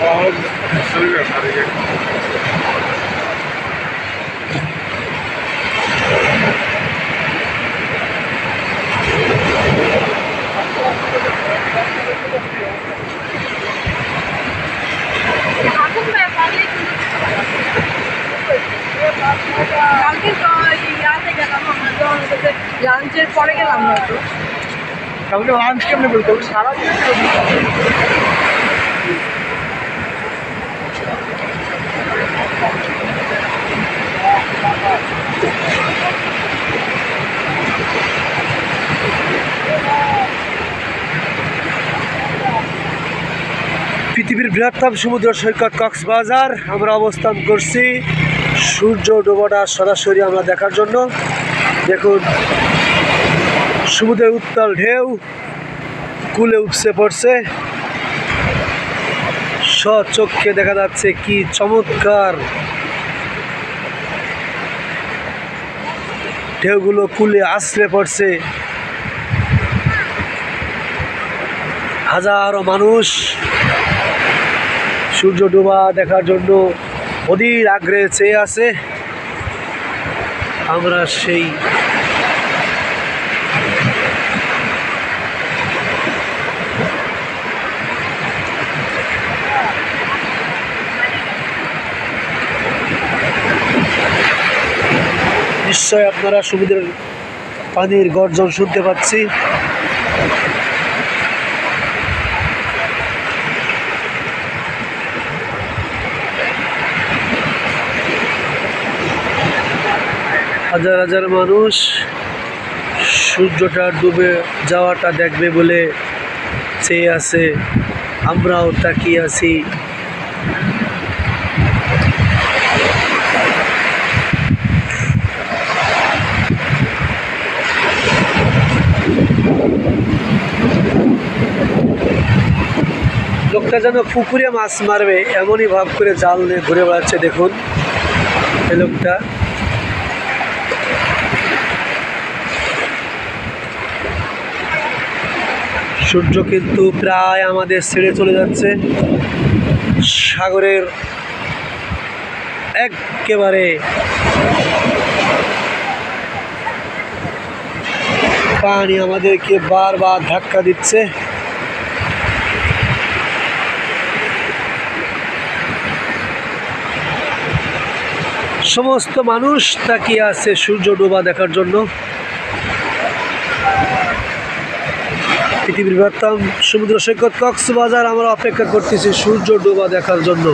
কালকে তো ইয়াতে গেলাম আমরা তো লাঞ্চের পরে গেলাম হয়তো। কালকে লাঞ্চ কেমনি বলতে হবে সারা পৃথিবীর বৃহত্তম সমুদ্র সৈকত কক্সবাজার আমরা অবস্থান করছি সূর্য ডোবাটা সরাসরি আমরা দেখার জন্য। দেখুন সমুদ্রের উত্তাল ঢেউ কুলে উপসে পড়ছে, স্বচক্ষে দেখা যাচ্ছে কি চমৎকার ঢেউগুলো কুলে আছড়ে পড়ছে। হাজারো মানুষ সূর্য ডোবা দেখার জন্য অধীর আগ্রহে চেয়ে আছে। আমরা সেই নিশ্চয় আপনারা সমুদ্রের পানির গর্জন শুনতে পাচ্ছি। হাজার হাজার মানুষ সূর্যটা ডুবে যাওয়াটা দেখবে বলে চেয়ে আছে, আমরাও তাকিয়ে আছি। লোকটা যেন পুকুরে মাছ মারবে এমনই ভাব করে জাল নিয়ে ঘুরে বেড়াচ্ছে। দেখুন এই লোকটা সূর্য কিন্তু প্রায় আমাদের ছেড়ে চলে যাচ্ছে। সাগরের একেবারে পানি আমাদেরকে বারবার ধাক্কা দিচ্ছে। সমস্ত মানুষ তাকিয়ে আছে সূর্য ডোবা দেখার জন্য। পৃথিবীর বৃহত্তম সমুদ্র সৈকত কক্সবাজার আমরা অপেক্ষা করতেছি সূর্য ডোবা দেখার জন্য।